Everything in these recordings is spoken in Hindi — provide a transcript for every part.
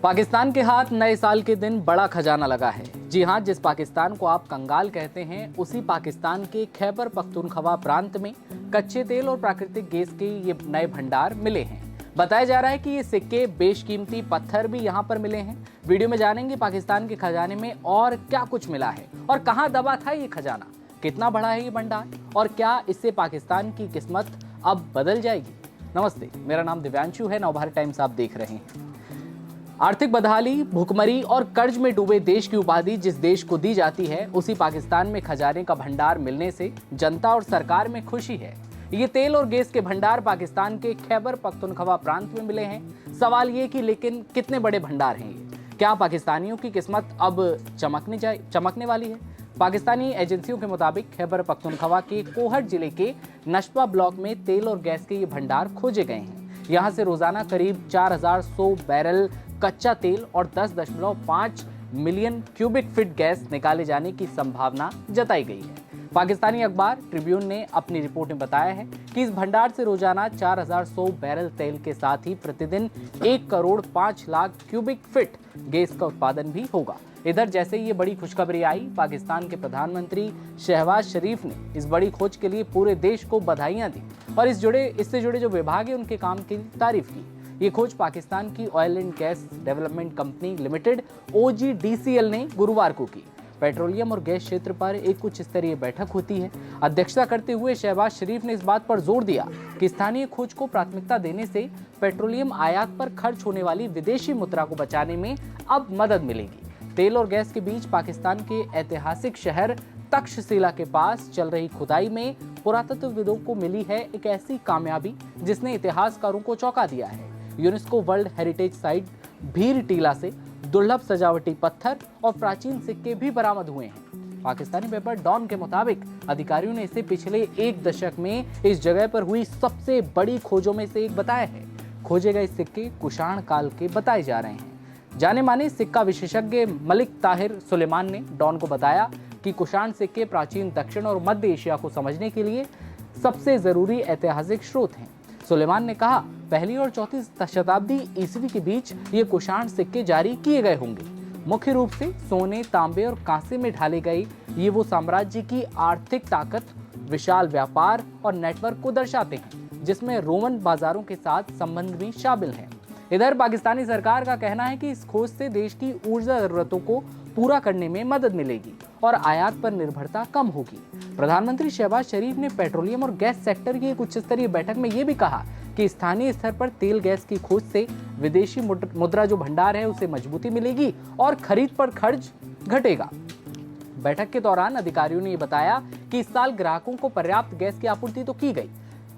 पाकिस्तान के हाथ नए साल के दिन बड़ा खजाना लगा है। जी हां, जिस पाकिस्तान को आप कंगाल कहते हैं, उसी पाकिस्तान के खैबर पख्तूनख्वा प्रांत में कच्चे तेल और प्राकृतिक गैस के ये नए भंडार मिले हैं। बताया जा रहा है कि ये सिक्के, बेशकीमती पत्थर भी यहाँ पर मिले हैं। वीडियो में जानेंगे पाकिस्तान के खजाने में और क्या कुछ मिला है और कहाँ दबा था ये खजाना, कितना बड़ा है ये भंडार और क्या इससे पाकिस्तान की किस्मत अब बदल जाएगी। नमस्ते, मेरा नाम दिव्यांशु है। नवभारत टाइम्स आप देख रहे हैं। आर्थिक बदहाली, भुखमरी और कर्ज में डूबे देश की उपाधि जिस देश को दी जाती है, उसी पाकिस्तान में खजाने का भंडार मिलने से जनता और सरकार में खुशी है। ये तेल और गैस के भंडार पाकिस्तान के खैबर पख्तूनख्वा प्रांत में मिले हैं। सवाल ये कि लेकिन कितने बड़े भंडार हैं ये? क्या पाकिस्तानियों की किस्मत अब चमकने वाली है? पाकिस्तानी एजेंसियों के मुताबिक खैबर पख्तूनख्वा के कोहट जिले के नशवा ब्लॉक में तेल और गैस के ये भंडार खोजे गए हैं। यहाँ से रोजाना करीब 4100 बैरल कच्चा तेल और 10.5 मिलियन क्यूबिक फीट गैस निकाले जाने की संभावना जताई गई है। पाकिस्तानी अखबार ट्रिब्यून ने अपनी रिपोर्ट में बताया है कि इस भंडार से रोजाना 4100 बैरल तेल के साथ ही प्रतिदिन 1 crore 5 lakh cubic feet gas का उत्पादन भी होगा। इधर जैसे ये बड़ी खुशखबरी आई, पाकिस्तान के प्रधानमंत्री शहबाज शरीफ ने इस बड़ी खोज के लिए पूरे देश को बधाइयां दी और इससे जुड़े जो विभाग है उनके काम की तारीफ की। ये खोज पाकिस्तान की oil and gas development company limited OGDCL ने गुरुवार को की। पेट्रोलियम और गैस क्षेत्र पर एक उच्च स्तरीय बैठक होती है। अध्यक्षता करते हुए शहबाज शरीफ ने इस बात पर जोर दिया कि स्थानीय खोज को प्राथमिकता देने से पेट्रोलियम आयात पर खर्च होने वाली विदेशी मुद्रा को बचाने में अब मदद मिलेगी। तेल और गैस के बीच पाकिस्तान के ऐतिहासिक शहर तक्षशिला के पास चल रही खुदाई में पुरातत्वविदों को मिली है एक ऐसी कामयाबी जिसने इतिहासकारों को चौंका दिया है। यूनेस्को वर्ल्ड हेरिटेज साइट भीर टीला से दुर्लभ सजावटी पत्थर और प्राचीन सिक्के भी बरामद हुए हैं। पाकिस्तानी पेपर डॉन के मुताबिक अधिकारियों ने इसे पिछले एक दशक में इस जगह पर हुई सबसे बड़ी खोजों में से एक बताया है। खोजे गए सिक्के कुषाण काल के बताए जा रहे हैं। जाने माने सिक्का विशेषज्ञ मलिक ताहिर सुलेमान ने डॉन को बताया कि कुषाण सिक्के प्राचीन दक्षिण और मध्य एशिया को समझने के लिए सबसे जरूरी ऐतिहासिक स्रोत हैं। सुलेमान ने कहा, पहली और चौथी शताब्दी ईस्वी के बीच ये कुषाण सिक्के जारी किए गए होंगे। मुख्य रूप से सोने, तांबे और कांसे में ढाले गए ये वो साम्राज्य की आर्थिक ताकत, विशाल व्यापार और नेटवर्क को दर्शाते हैं, जिसमें रोमन बाजारों के साथ संबंध भी शामिल है। इधर पाकिस्तानी सरकार का कहना है कि इस खोज से देश की ऊर्जा जरूरतों को पूरा करने में मदद मिलेगी और आयात पर निर्भरता कम होगी। प्रधानमंत्री शहबाज शरीफ ने पेट्रोलियम और गैस सेक्टर की एक उच्च स्तरीय बैठक में ये भी कहा कि स्थानीय स्तर पर तेल गैस की खोज से विदेशी मुद्रा जो भंडार है उसे मजबूती मिलेगी और खरीद पर खर्च घटेगा। बैठक के दौरान अधिकारियों ने बताया कि इस साल ग्राहकों को पर्याप्त गैस की आपूर्ति तो की गई।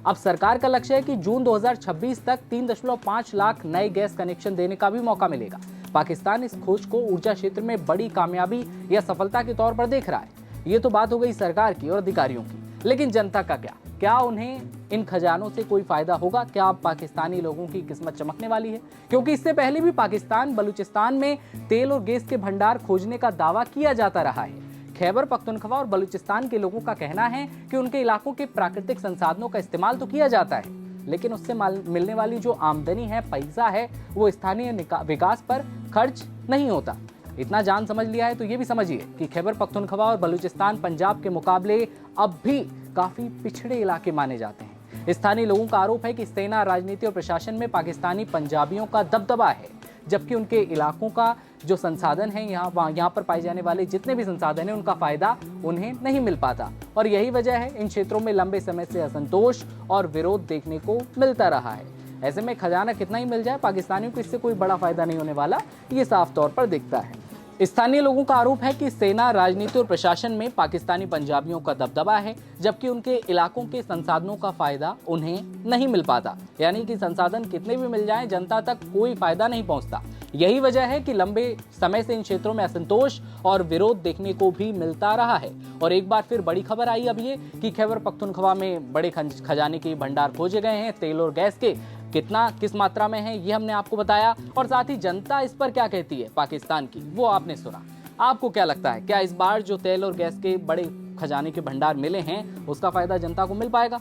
अब सरकार का लक्ष्य है कि जून 2026 तक 3.5 लाख नए गैस कनेक्शन देने का भी मौका मिलेगा। पाकिस्तान इस खोज को ऊर्जा क्षेत्र में बड़ी कामयाबी या सफलता के तौर पर देख रहा है। ये तो बात हो गई सरकार की और अधिकारियों की, लेकिन जनता का क्या उन्हें इन खजानों से कोई फायदा होगा? क्या अब पाकिस्तानी लोगों की किस्मत चमकने वाली है? क्योंकि इससे पहले भी पाकिस्तान बलूचिस्तान में तेल और गैस के भंडार खोजने का दावा किया जाता रहा है। खैबर पख्तूनख्वा और बलूचिस्तान के लोगों का कहना है कि उनके इलाकों के प्राकृतिक संसाधनों का इस्तेमाल तो किया जाता है, लेकिन उससे मिलने वाली जो आमदनी है, पैसा है, वो स्थानीय विकास पर खर्च नहीं होता। इतना जान समझ लिया है तो ये भी समझिए कि खैबर पख्तूनख्वा और बलूचिस्तान पंजाब के मुकाबले अब भी काफी पिछड़े इलाके माने जाते हैं। स्थानीय लोगों का आरोप है कि सेना, राजनीति और प्रशासन में पाकिस्तानी पंजाबियों का दबदबा है, जबकि उनके इलाकों का जो संसाधन है, यहाँ पर पाए जाने वाले जितने भी संसाधन हैं उनका फायदा उन्हें नहीं मिल पाता। और यही वजह है इन क्षेत्रों में लंबे समय से असंतोष और विरोध देखने को मिलता रहा है। ऐसे में खजाना कितना ही मिल जाए, पाकिस्तानियों को इससे कोई बड़ा फायदा नहीं होने वाला, ये साफ तौर पर दिखता है। स्थानीय लोगों का आरोप है कि सेना, राजनीति और प्रशासन में पाकिस्तानी पंजाबियों का दबदबा है, जबकि उनके इलाकों के संसाधनों का फायदा उन्हें नहीं मिल पाता। यानी कि संसाधन कितने भी मिल जाएं, जनता तक कोई फायदा नहीं पहुंचता। यही वजह है कि लंबे समय से इन क्षेत्रों में असंतोष और विरोध देखने को भी मिलता रहा है। और एक बार फिर बड़ी खबर आई अब ये कि खैबर पख्तूनख्वा में बड़े खजाने के भंडार खोजे गए हैं। तेल और गैस के कितना किस मात्रा में है ये हमने आपको बताया, और साथ ही जनता इस पर क्या कहती है पाकिस्तान की, वो आपने सुना। आपको क्या लगता है, क्या इस बार जो तेल और गैस के बड़े खजाने के भंडार मिले हैं उसका फायदा जनता को मिल पाएगा?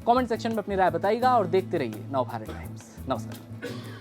कमेंट सेक्शन में अपनी राय बताइएगा और देखते रहिए नवभारत टाइम्स। नमस्कार।